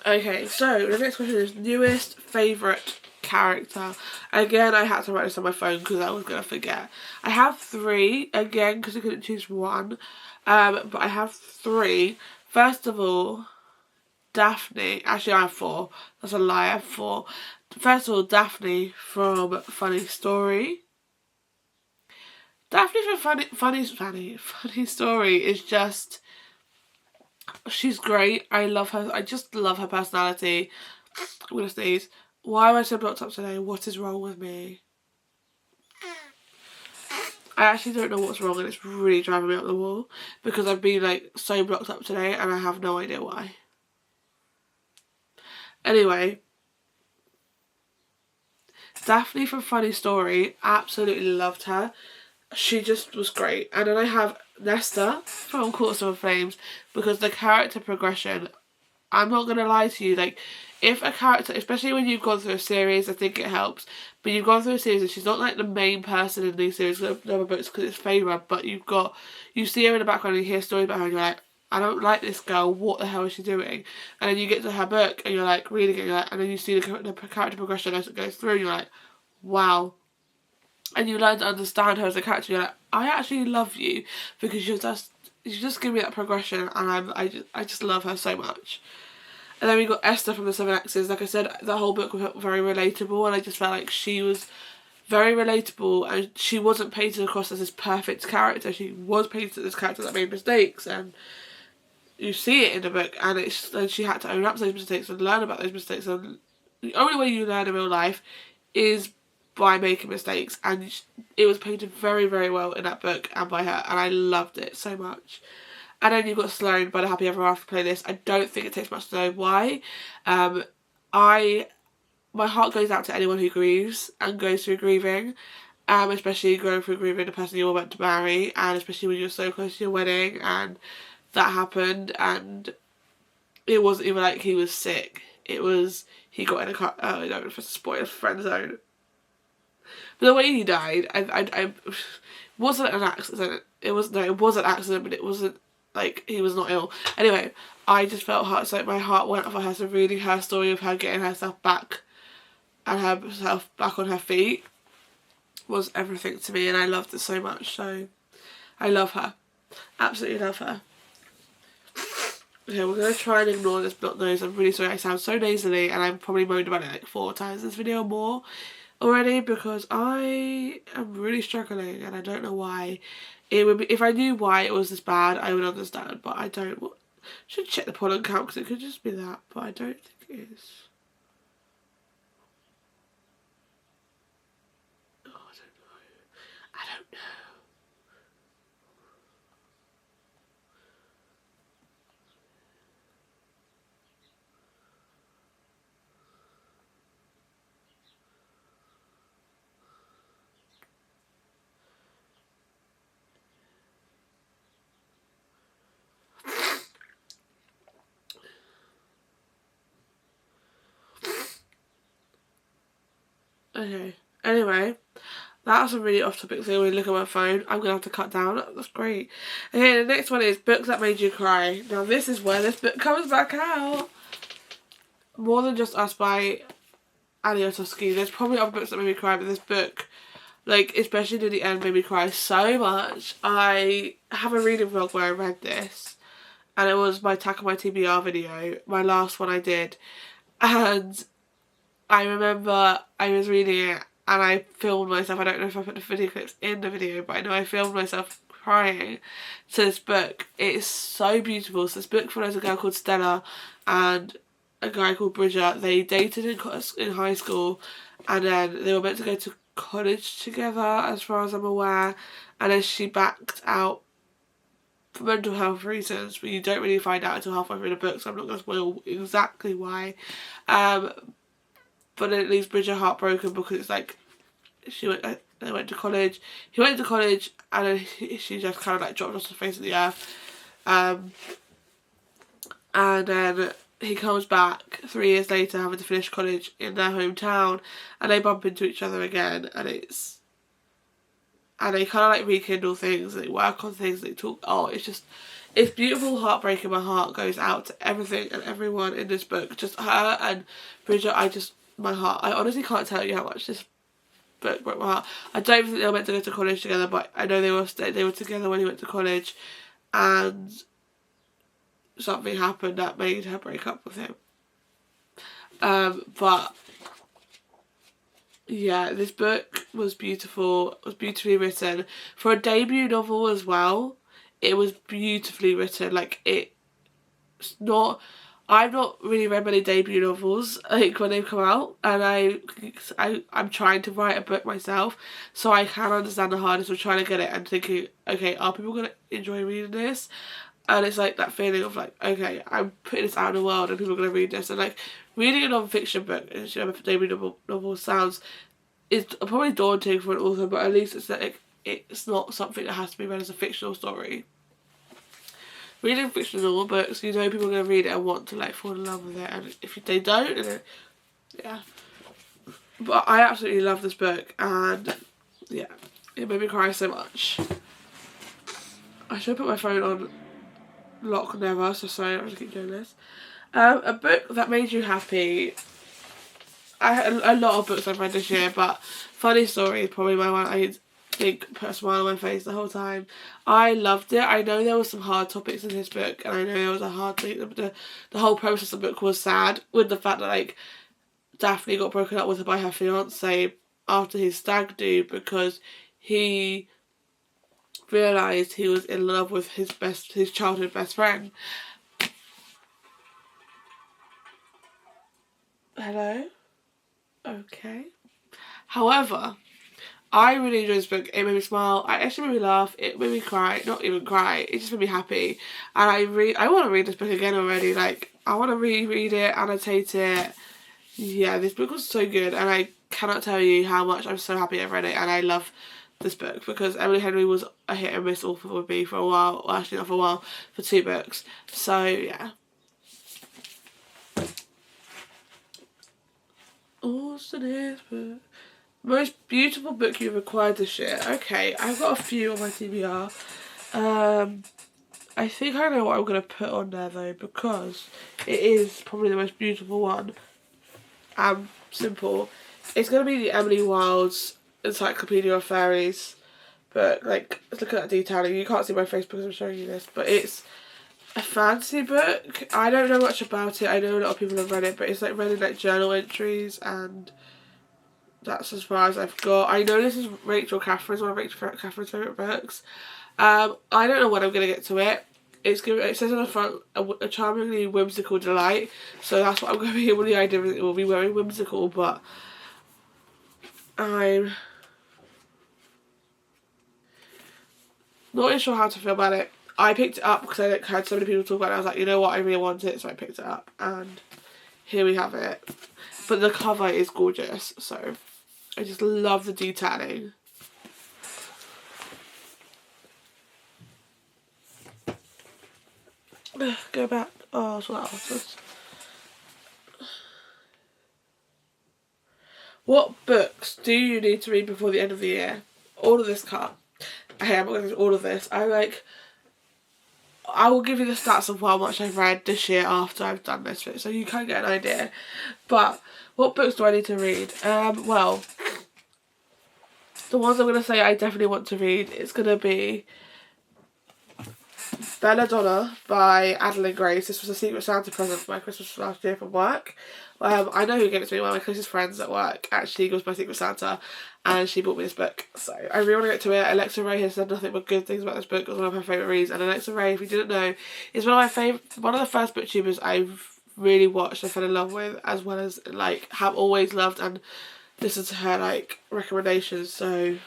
Okay, so the next question is newest favourite character. Again, I had to write this on my phone because I was going to forget. I have 3, again, because I couldn't choose one. But I have 3. First of all, Daphne. Actually, I have 4. That's a lie, I have 4. First of all, Daphne from Funny Story. Daphne from Funny Story is just... she's great. I love her. I just love her personality. I'm gonna sneeze. Why am I so blocked up today? What is wrong with me? I actually don't know what's wrong and it's really driving me up the wall because I've been like so blocked up today and I have no idea why. Anyway, Daphne from Funny Story, absolutely loved her. She just was great. And then I have Nesta from Courts of Flames because the character progression, I'm not going to lie to you, like, if a character, especially when you've gone through a series, I think it helps, but you've gone through a series and she's not like the main person in these series, the other books, because it's Feyre, but you see her in the background and you hear stories about her and you're like, I don't like this girl, what the hell is she doing? And then you get to her book and you're like reading it, and then you see the character progression as it goes through and you're like, wow. And you learn to understand her as a character. You're like, I actually love you because you just give me that progression, and I just love her so much. And then we got Esther from the Seven Exes. Like I said, the whole book was very relatable, and I just felt like she was very relatable, and she wasn't painted across as this perfect character. She was painted as this character that made mistakes, and you see it in the book, and she had to own up to those mistakes and learn about those mistakes. And the only way you learn in real life is by making mistakes, and it was painted very, very well in that book and by her, and I loved it so much. And then you've got Sloane by the Happy Ever After playlist. I don't think it takes much to know why. My heart goes out to anyone who grieves and goes through grieving, especially going through grieving the person you were meant to marry, and especially when you're so close to your wedding and that happened, and it wasn't even like he was sick. It was, he got in a car, I don't know if it's a spoiler, friend zone. But the way he died, I wasn't an accident. It was an accident, but it wasn't like he was not ill. Anyway, I just felt my heart went for her. So reading her story of her getting herself back and herself back on her feet was everything to me, and I loved it so much. So I love her, absolutely love her. Okay, we're going to try and ignore this blocked nose. I'm really sorry I sound so nasally, and I've probably moaned about it like 4 times in this video or more already because I am really struggling and I don't know why. It would be, if I knew why it was this bad, I would understand, but I don't. Should check the pollen count because it could just be that, but I don't think it is. Oh, I don't know. I don't know. Okay, anyway, that was a really off-topic thing when you look at my phone. I'm going to have to cut down. That's great. Okay, the next one is books that made you cry. Now this is where this book comes back out. More Than Just Us by Amelia. There's probably other books that made me cry, but this book, like, especially near the end, made me cry so much. I have a reading vlog where I read this, and it was my Tackle My TBR video, my last one I did, and I remember I was reading it and I filmed myself. I don't know if I put the video clips in the video, but I know I filmed myself crying to this book. It is so beautiful. So this book follows a girl called Stella and a guy called Bridger. They dated in high school, and then they were meant to go to college together as far as I'm aware, and then she backed out for mental health reasons, but you don't really find out until halfway through the book, so I'm not going to spoil exactly why. But then it leaves Bridger heartbroken because it's like they went to college. He went to college and then she just kind of like dropped off the face of the earth. And then he comes back 3 years later having to finish college in their hometown, and they bump into each other again, and they kind of like rekindle things, they work on things, they talk. Oh, it's It's beautiful, heartbreaking. My heart goes out to everything and everyone in this book. Just her and Bridget, my heart. I honestly can't tell you how much this book broke my heart. I don't think they were meant to go to college together, but I know they were together when he went to college, and something happened that made her break up with him. But yeah, this book was beautiful. It was beautifully written for a debut novel as well. It was beautifully written. Like, it's not. I've not really read many debut novels like when they've come out, and I'm trying to write a book myself, so I can understand the hardness of trying to get it and thinking, okay, are people gonna enjoy reading this? And it's like that feeling of like, okay, I'm putting this out in the world and people are gonna read this, and like reading a non-fiction book, you know, a debut novel is probably daunting for an author, but at least it's like it's not something that has to be read as a fictional story. Reading fictional books, you know people are going to read it and want to like fall in love with it, and if they don't, then yeah. But I absolutely love this book, and yeah, it made me cry so much. I should put my phone on lock never, so sorry, I'm going to keep doing this. A book that made you happy. A lot of books I've read this year, but Funny Story is probably my one I think put a smile on my face the whole time. I loved it. I know there were some hard topics in this book, and I know there was a hard thing. The whole process of the book was sad, with the fact that like Daphne got broken up with by her fiance after his stag do because he realised he was in love with his childhood best friend. Hello? Okay. However, I really enjoyed this book. It made me smile. It actually made me laugh. It made me cry. Not even cry. It just made me happy. And I want to read this book again already. Like, I want to reread it, annotate it. Yeah, this book was so good. And I cannot tell you how much I'm so happy I've read it. And I love this book because Emily Henry was a hit and miss author with me for a while. Well, actually not for a while. For 2 books. So, yeah. Also this book. Most beautiful book you've acquired this year. Okay, I've got a few on my TBR. I think I know what I'm going to put on there though, because it is probably the most beautiful one. Simple. It's going to be the Emily Wilde's Encyclopedia of Fairies book. Like, let's look at that detailing. You can't see my face because I'm showing you this, but it's a fantasy book. I don't know much about it. I know a lot of people have read it, but it's like read in like journal entries, and that's as far as I've got. I know this is Rachel Catherine's, one of Rachel Catherine's favourite books. I don't know when I'm going to get to it. It says on the front, a charmingly whimsical delight. So that's what I'm going to be with the idea that it will be very whimsical, but I'm not really sure how to feel about it. I picked it up because I heard so many people talk about it. I was like, you know what, I really want it, so I picked it up. And here we have it. But the cover is gorgeous, so I just love the detailing. Go back. Oh, so that was. What books do you need to read before the end of the year? All of this cut. Hey, I'm not going to do all of this. I will give you the stats of how much I've read this year after I've done this bit, so you can get an idea. But what books do I need to read? Well, the ones I'm going to say I definitely want to read, it's going to be Belladonna by Adeline Grace. This was a Secret Santa present for my Christmas last year from work. I know who gave it to me. One of my closest friends at work actually goes by Secret Santa, and she bought me this book. So I really want to get to it. Alexa Ray has said nothing but good things about this book. It was one of her favourite reads. And Alexa Ray, if you didn't know, is one of the first booktubers I've really watched and fell in love with, as well as like have always loved and listened to her like recommendations. So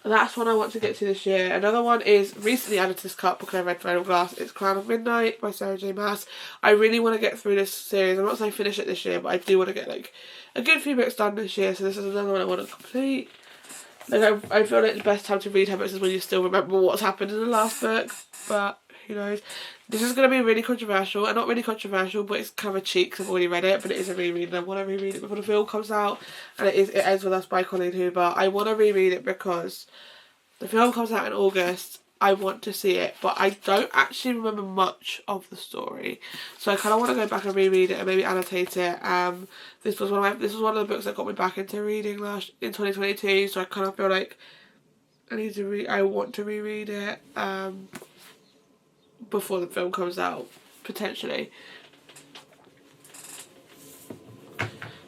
that's one I want to get to this year. Another one is recently added to this cup because I read Final Glass. It's Crown of Midnight by Sarah J Maas. I really want to get through this series. I'm not saying finish it this year, but I do want to get like a good few books done this year. So this is another one I want to complete. Like I feel like the best time to read her books is when you still remember what's happened in the last book. But who knows? This is going to be really controversial, and not really controversial, but it's kind of a cheat because I've already read it, but it is a reread, and I want to reread it before the film comes out, and it ends with us by Colleen Hoover. I want to reread it because the film comes out in August, I want to see it, but I don't actually remember much of the story, so I kind of want to go back and reread it and maybe annotate it. This was one of the books that got me back into reading in 2022, so I kind of feel like I want to reread it before the film comes out, potentially.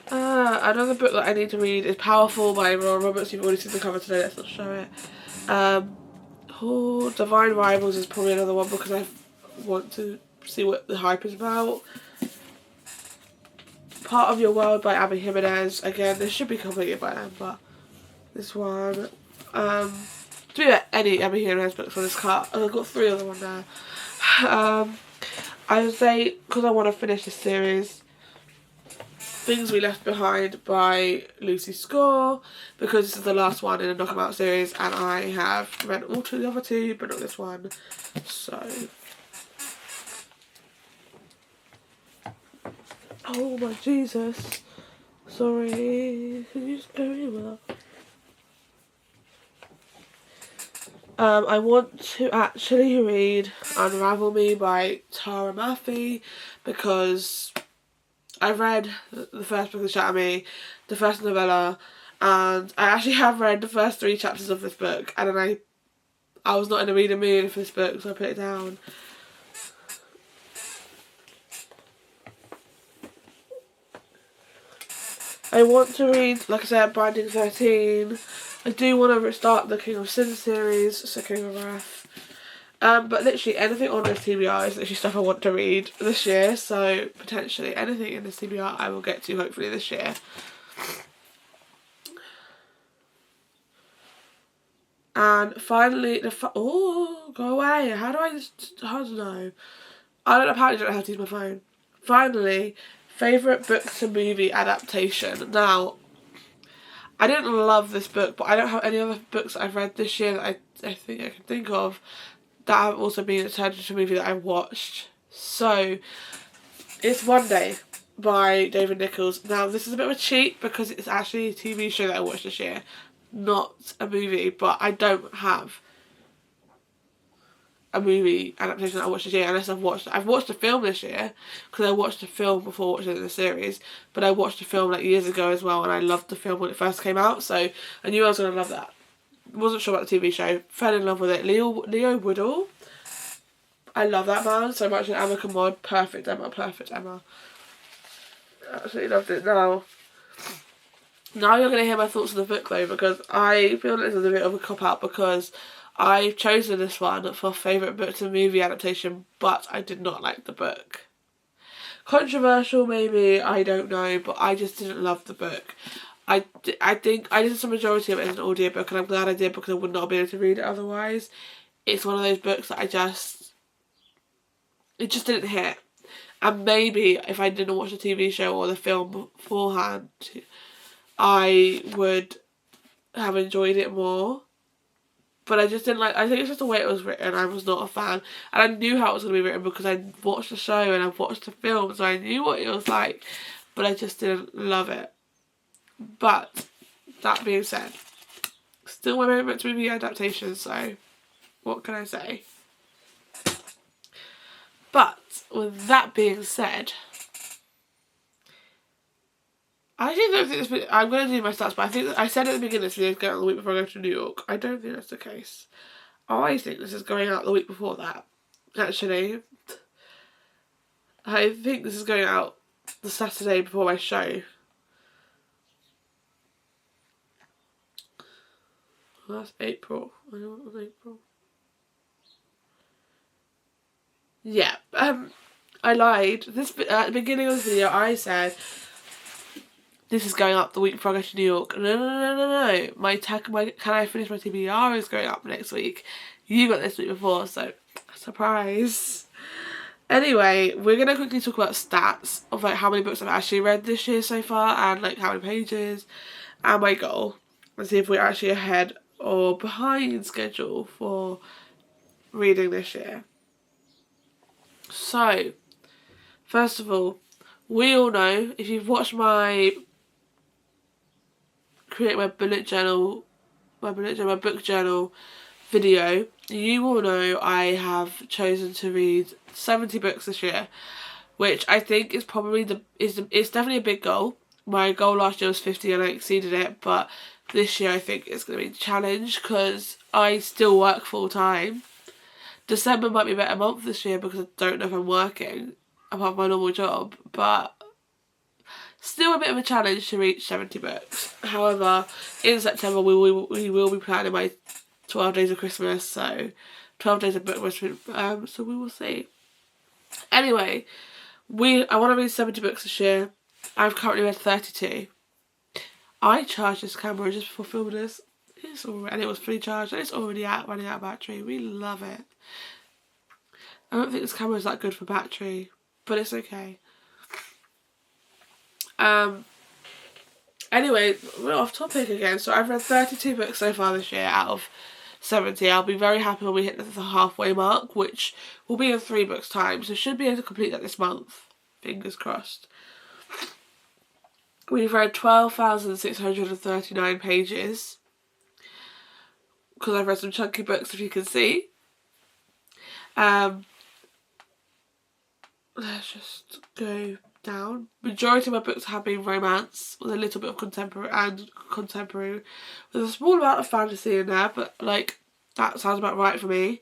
Another book that I need to read is Powerful by Ron Roberts. You've already seen the cover today, let's not show it. Divine Rivals is probably another one because I want to see what the hype is about. Part of Your World by Abby Jimenez. Again, this should be completed by then, but this one. To be like any Abby Jimenez books on this cart. I've got 3 other ones there. I would say, because I want to finish this series, Things We Left Behind by Lucy Score, because this is the last one in the Knock 'em Out series, and I have read all the other 2, but not this one. So, oh my Jesus! Sorry, can you just go in with that? I want to actually read Unravel Me by Tara Murphy, because I've read the first book of Shatter Me, the first novella, and I actually have read the first 3 chapters of this book, and then I was not in a reading mood for this book, so I put it down. I want to read, like I said, Binding 13. I do want to restart the King of Sin series, so King of Wrath. But literally anything on this TBR is literally stuff I want to read this year, so potentially anything in this TBR I will get to hopefully this year. And finally, oh, go away. How do I know? Apparently don't know how to use my phone. Finally, favourite book to movie adaptation. Now, I didn't love this book, but I don't have any other books that I've read this year that I think I can think of that have also been turned into a movie that I watched. So, it's One Day by David Nichols. Now, this is a bit of a cheat because it's actually a TV show that I watched this year, not a movie, but I don't have a movie adaptation that I watched this year unless I've watched a film this year, because I watched a film before watching the series, but I watched a film like years ago as well, and I loved the film when it first came out, so I knew I was going to love that. Wasn't sure about the TV show, fell in love with it. Leo Woodall, I love that man so much, and Emma Commod, perfect Emma. Absolutely loved it. Now you're going to hear my thoughts on the book though, because I feel like this is a bit of a cop-out, because I've chosen this one for favourite book to movie adaptation, but I did not like the book. Controversial maybe, I don't know, but I just didn't love the book. I think I listened to the majority of it as an audiobook, and I'm glad I did, because I would not be able to read it otherwise. It's one of those books that it just didn't hit. And maybe if I didn't watch the TV show or the film beforehand, I would have enjoyed it more. But I just didn't like, I think it's just the way it was written. I was not a fan. And I knew how it was going to be written because I watched the show and I've watched the film, so I knew what it was like. But I just didn't love it. But, that being said, still my favourite movie adaptation, so what can I say? But, with that being said, I actually don't think this. I'm going to do my stats, but I think I said at the beginning of this video it's going out the week before I go to New York. I don't think that's the case. I think this is going out the week before that. Actually, I think this is going out the Saturday before my show. Well, that's April. I know it was April. Yeah. I lied. At the beginning of the video, I said this is going up the week before I go to New York. No. My Can I Finish My TBR is going up next week. You got this week before, so surprise. Anyway, we're going to quickly talk about stats of like how many books I've actually read this year so far, and like how many pages, and my goal. And see if we're actually ahead or behind schedule for reading this year. So, first of all, we all know, if you've watched my book journal video, you will know I have chosen to read 70 books this year, which I think is probably it's definitely a big goal. My goal last year was 50 and I exceeded it, but this year I think it's going to be a challenge because I still work full time. December might be a better month this year because I don't know if I'm working apart from my normal job, but still a bit of a challenge to reach 70 books. However, in September we will be planning my 12 days of Christmas, so 12 days of Bookmas, so we will see. Anyway, I want to read 70 books this year. I've currently read 32. I charged this camera just before filming this, and it was fully charged, and it's already running out of battery. We love it. I don't think this camera is that good for battery, but it's okay. Anyway, we're off topic again. So I've read 32 books so far this year out of 70. I'll be very happy when we hit the halfway mark, which will be in 3 books' time. So should be able to complete that this month. Fingers crossed. We've read 12,639 pages. Because I've read some chunky books, if you can see. Let's just go down. Majority of my books have been romance with a little bit of contemporary with a small amount of fantasy in there, but like that sounds about right for me.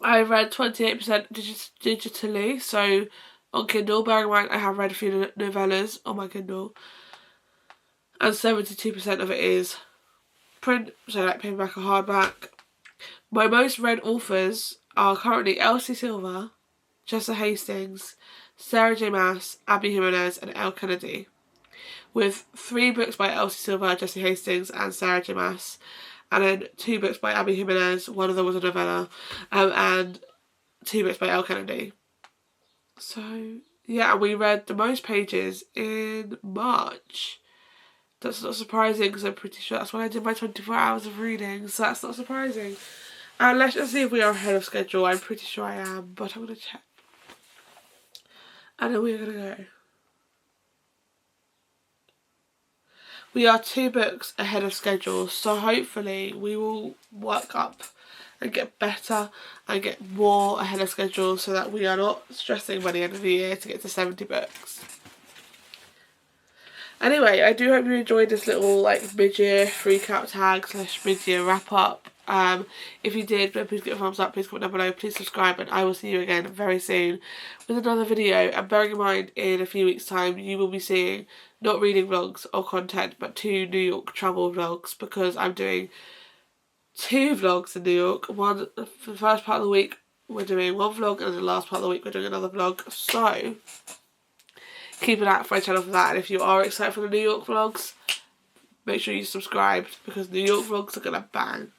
I've read 28% digitally, so on Kindle. Bearing in mind I have read a few novellas on my Kindle, and 72% of it is print, so like paperback or hardback. My most read authors are currently Elsie Silver, Jessa Hastings, Sarah J Maas, Abby Jimenez and Elle Kennedy, with 3 books by Elsie Silver, Jessa Hastings and Sarah J Maas, and then 2 books by Abby Jimenez, one of them was a novella, and 2 books by Elle Kennedy. So yeah, we read the most pages in March. That's not surprising because I'm pretty sure that's when I did my 24 hours of reading, so that's not surprising. And let's just see if we are ahead of schedule. I'm pretty sure I am, but I'm going to check. And then we're going to go. We are 2 books ahead of schedule, so hopefully we will work up and get better and get more ahead of schedule so that we are not stressing by the end of the year to get to 70 books. Anyway, I do hope you enjoyed this little like mid-year freak out tag / mid-year wrap up. If you did, please give a thumbs up, please comment down below, please subscribe, and I will see you again very soon with another video. And bearing in mind, in a few weeks' time, you will be seeing not reading vlogs or content, but 2 New York travel vlogs, because I'm doing 2 vlogs in New York. One for the first part of the week, we're doing 1 vlog, and the last part of the week, we're doing another vlog. So keep an eye out for my channel for that. And if you are excited for the New York vlogs, make sure you subscribe because New York vlogs are gonna bang.